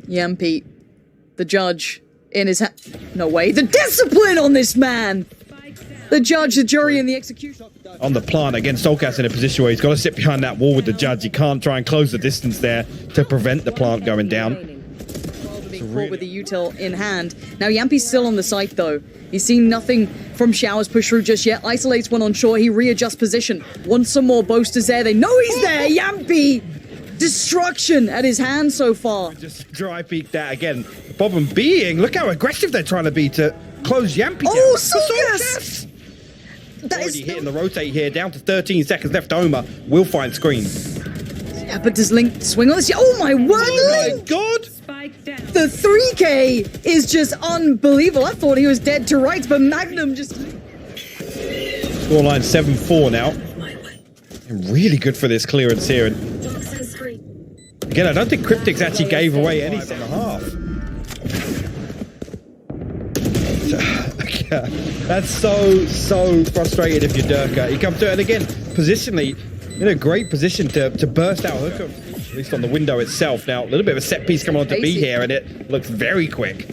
Yampy, the judge, in his no way. The discipline on this man! The judge, the jury, and the execution. On the plant, again, Soulcast in a position where he's got to sit behind that wall with the judge. He can't try and close the distance there to prevent the plant going down. Being caught with the util in hand. Now Yampy's still on the site though. He's seen nothing from Shower's push through just yet. Isolates one on shore. He readjusts position. Wants some more boasters there. They know he's there. Yampy! Destruction at his hand so far. Just dry peek that again. The problem being, look how aggressive they're trying to be to close Yampy down. Oh, Soulcast! That is hitting the rotate here. Down to 13 seconds left. Homer will find Scream. Yeah, but does Link swing on this? Oh my word, Oh Link! my god! The 3K is just unbelievable. I thought he was dead to rights, but Magnum just... Scoreline 7-4 now. And really good for this clearance here. And again, I don't think Cryptics actually gave away any 5.5. That's so frustrating if you're Durka. He comes to it, and again, positionally, in a great position to burst out Hooker, at least on the window itself. Now, a little bit of a set piece coming on to B here, and it looks very quick.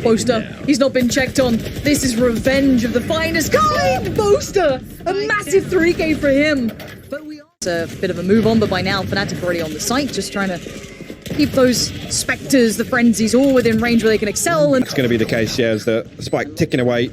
Boaster, he's not been checked on. This is revenge of the finest kind! Boaster! A massive 3K for him! But we a bit of a move on, but by now, Fnatic already on the site, just trying to keep those Spectres, the Frenzies, all within range where they can excel. And it's going to be the case, yeah, as the spike ticking away.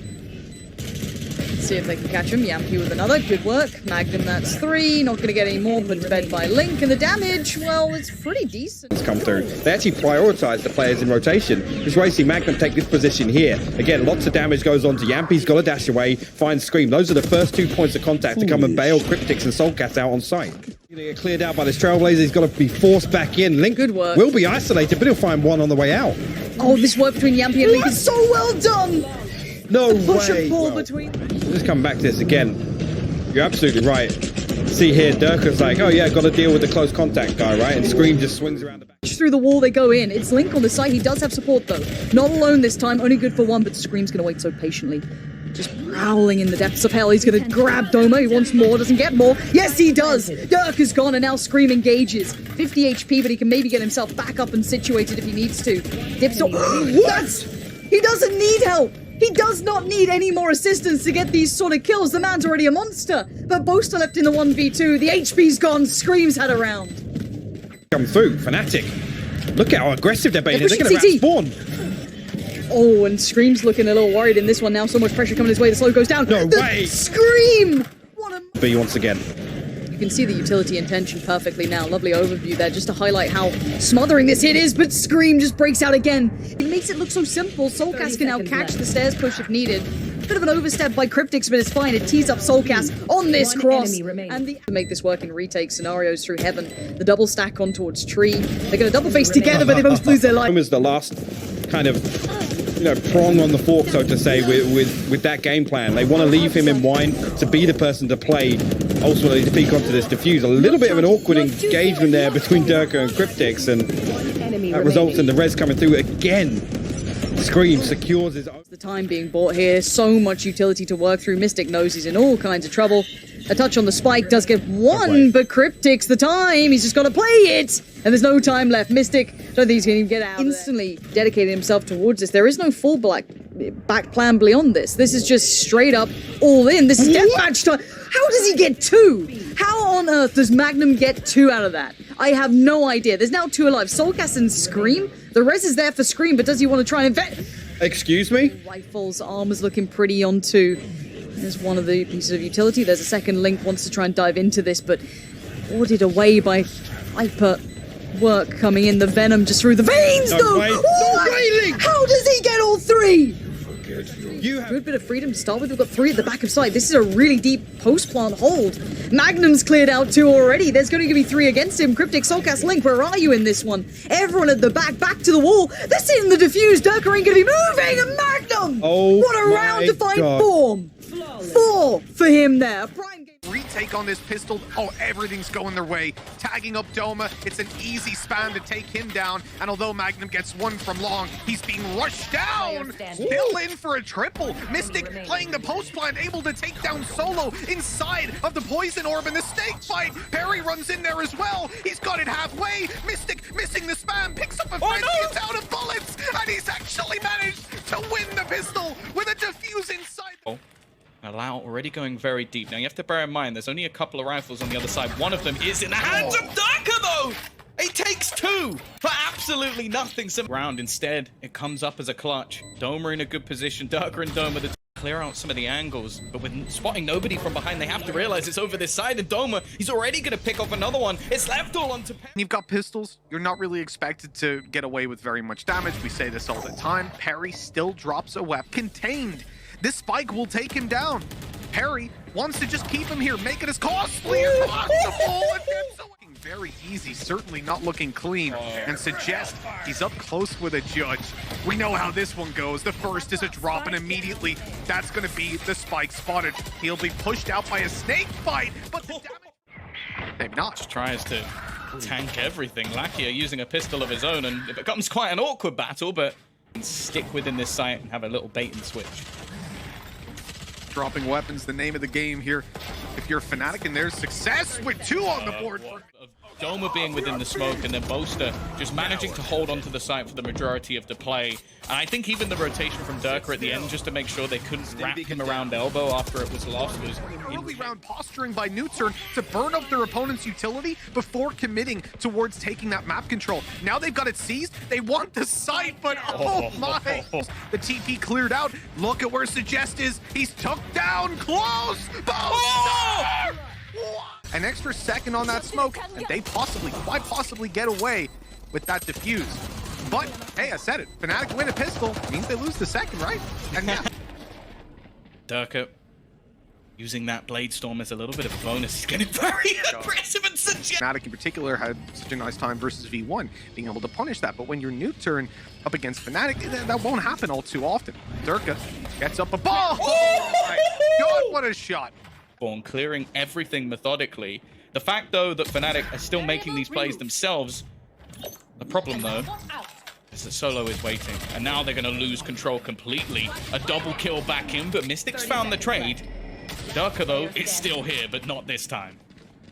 See if they can catch him. Yampy with another. Good work. Magnum, that's 3. Not going to get any more, put to bed by Link. And the damage, well, it's pretty decent. It's come through. They actually prioritise the players in rotation. Just why you see Magnum take this position here. Again, lots of damage goes on to Yampy. He's got to dash away, find Scream. Those are the first 2 points of contact to come and bail Cryptics and Soulcast out on site. He's going to get cleared out by this Trailblazer. He's got to be forced back in. Link Good work. Will be isolated, but he'll find one on the way out. Oh, this work between Yampy and Link is so well done! No the push way. and pull between... Let's come back to this again. You're absolutely right. See here, Durka's like, oh yeah, got to deal with the close contact guy, right? And Scream just swings around the back. Through the wall they go in. It's Link on the side. He does have support though. Not alone this time, only good for one, but Scream's going to wait so patiently. Just prowling in the depths of hell. He's going to grab Doma. He wants more, doesn't get more. Yes, he does. Dirk is gone, and now Scream engages. 50 HP, but he can maybe get himself back up and situated if he needs to. Dips off. What? He doesn't need help. He does not need any more assistance to get these sort of kills. The man's already a monster. But Boaster left in the 1v2. The HP's gone. Scream's had a round. Come through, Fnatic. Look at how aggressive they're being. They're going to spawn. Oh, and Scream's looking a little worried in this one now. So much pressure coming his way. The slow goes down. No way. Scream! What a... B once again. You can see the utility intention perfectly now. Lovely overview there just to highlight how smothering this hit is, but Scream just breaks out again. It makes it look so simple. Soulcast can now catch the stairs push if needed. Bit of an overstep by Cryptics, but it's fine. It tees up Soulcast on this cross. And to make this work in retake scenarios through Heaven. The double stack on towards Tree. They're going to double face together, but they both lose their life. Was the last kind of, prong on the fork, so to say, with that game plan. They want to leave him in wine to be the person to play, ultimately to peek onto this diffuse. A little bit of an awkward engagement there between Durka and Cryptics, and that results in the res coming through again. Scream secures his own. The time being bought here, so much utility to work through. Mystic knows he's in all kinds of trouble. A touch on the spike does get one, but Cryptics the time. He's just got to play it, and there's no time left. Mystic, don't think he's going to get out. Instantly dedicated himself towards this. There is no full back plan beyond this. This is just straight up all in. This is deathmatch time. How does he get 2? How on earth does Magnum get 2 out of that? I have no idea. There's now 2 alive. Soulcast and Scream. The res is there for Scream, but does he want to try and invent? Excuse me? Rifle's armor's looking pretty on 2. There's one of the pieces of utility. There's a second Link wants to try and dive into this, but ordered away by Hyper work coming in. The Venom just through the veins, though! No way, Link! How does he get all 3? You have Good bit of freedom to start with. We've got 3 at the back of side. This is a really deep post-plant hold. Magnum's cleared out 2 already. There's going to be 3 against him. Cryptic, Soulcast, Link, where are you in this one? Everyone at the back to the wall. They're sitting the diffuse. Durka ain't going to be moving. And Magnum! Oh, what a round to find form. 4 for him there. Prime game. Retake on this pistol. Oh, everything's going their way. Tagging up Doma. It's an easy spam to take him down. And although Magnum gets one from long, he's being rushed down. Still in for a triple. Mystic playing the post plant, able to take down Solo inside of the poison orb in the snake fight. Perry runs in there as well. He's got it halfway. Mystic missing the spam, picks up a friend, gets out of bullets, and he's actually managed to win the pistol with a defuse inside. Allow already going very deep. Now you have to bear in mind there's only a couple of rifles on the other side. One of them is in the hands of Darker though! He takes two for absolutely nothing. Some round instead, it comes up as a clutch. Doma in a good position. Darker and Doma to clear out some of the angles. But with spotting nobody from behind, they have to realize it's over this side. And Doma, he's already going to pick up another one. It's left all onto Perry. You've got pistols. You're not really expected to get away with very much damage. We say this all the time. Perry still drops a weapon. Contained. This spike will take him down. Perry wants to just keep him here, make it as costly as possible. It's looking very easy, certainly not looking clean. And suggest he's up close with a judge. We know how this one goes. The first is a drop, and immediately that's going to be the spike spotted. He'll be pushed out by a snake fight, but the damage... They've not. Just tries to tank everything. Lakia using a pistol of his own, and it becomes quite an awkward battle, but stick within this site and have a little bait and switch. Dropping weapons, the name of the game here. If you're Fnatic and there's success with two on the board. Doma being within the smoke and then Boaster just managing to hold onto the site for the majority of the play. And I think even the rotation from Durka at the end just to make sure they couldn't wrap him around elbow after it was lost was early round posturing by NUTURN to burn up their opponent's utility before committing towards taking that map control. Now they've got it seized. They want the site, but oh my. The TP cleared out. Look at where Suggest is. He's tucked down close. Boaster! An extra second on that smoke, and they quite possibly get away with that defuse. But, hey, I said it. Fnatic win a pistol means they lose the second, right? And yeah. Durka using that Blade Storm as a little bit of a bonus. He's getting very aggressive and suggest. Fnatic in particular had such a nice time versus V1, being able to punish that. But when you're NUTURN up against Fnatic, that won't happen all too often. Durka gets up a ball. Oh my God, what a shot. Clearing everything methodically. The fact, though, that Fnatic are still making these plays themselves, the problem, though, is that Solo is waiting. And now they're going to lose control completely. A double kill back in, but Mystics found the trade. Durka, though, is still here, but not this time.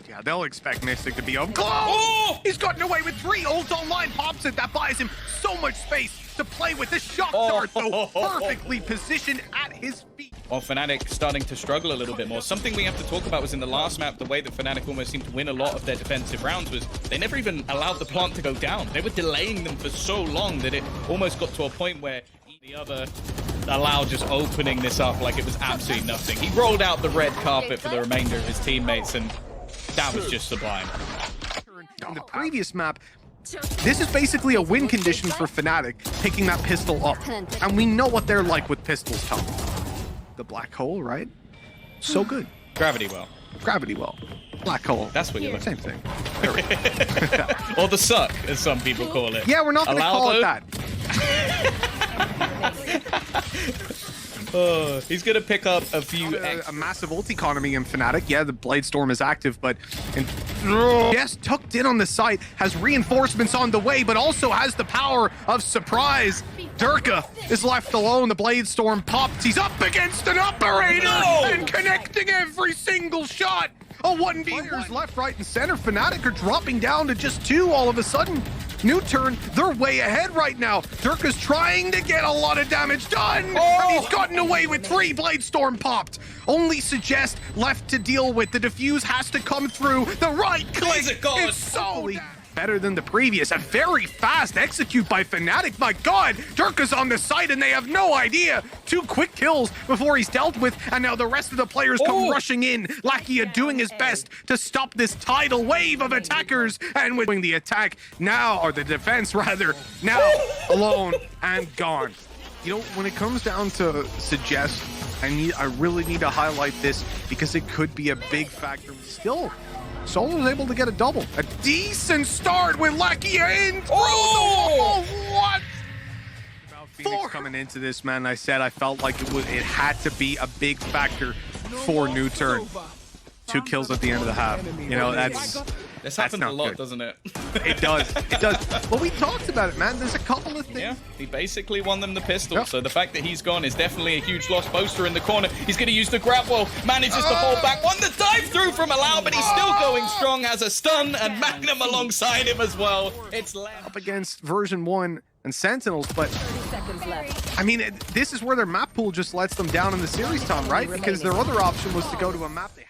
Yeah, they'll expect Mystic to be up close. Oh! He's gotten away with 3. Ult online pops it. That buys him so much space to play with. The shock dart, though, perfectly positioned at his feet. Well, Fnatic starting to struggle a little bit more. Something we have to talk about was in the last map, the way that Fnatic almost seemed to win a lot of their defensive rounds was they never even allowed the plant to go down. They were delaying them for so long that it almost got to a point where the other allowed just opening this up like it was absolutely nothing. He rolled out the red carpet for the remainder of his teammates, and that was just sublime. In the previous map, this is basically a win condition for Fnatic, picking that pistol up. And we know what they're like with pistols, Tom. The black hole, right? So good. Gravity well. Gravity well. Black hole. That's what you're looking Same thing. Or the suck, as some people call it. Yeah, we're not going to call it that. He's going to pick up a few... A massive ult economy in Fnatic. Yeah, the Blade Storm is active, but... yes, tucked in on the site, has reinforcements on the way, but also has the power of surprise. Durka is left alone. The Blade Storm pops. He's up against an operator and connecting every single shot. A 1v1 left, right, and center. Fnatic are dropping down to just 2 all of a sudden. NUTURN, they're way ahead right now. Durka's trying to get a lot of damage done. And he's gotten away with 3. Blade Storm popped. Only Suggest left to deal with. The defuse has to come through. The right click. It's so better than the previous. A very fast execute by Fnatic. My God, Durka's on the site and they have no idea. 2 quick kills before he's dealt with, and now the rest of the players come rushing in. Lakia doing his best to stop this tidal wave of attackers, and with the attack now, or the defense rather, now alone and gone. You know, when it comes down to Suggest, I really need to highlight this because it could be a big factor. Still, Solo's able to get a double. A decent start with Lakia in through the wall. What? About Phoenix coming into this, man, I said I felt like it had to be a big factor for NUTURN. 2 kills at the end of the half. You know, This that's happens a not lot, good. doesn't it? It does. It does. Well, we talked about it, man. There's a couple of things. Yeah, he basically won them the pistol, Yep. so the fact that he's gone is definitely a huge loss. Boaster in the corner, he's going to use the grab wall, manages to fall back. One the dive through from Allow, but he's still going strong, has a stun, and Magnum alongside him as well. It's Up against version 1 and Sentinels, but I mean, this is where their map pool just lets them down in the series, Tom, right? Because their other option was to go to a map they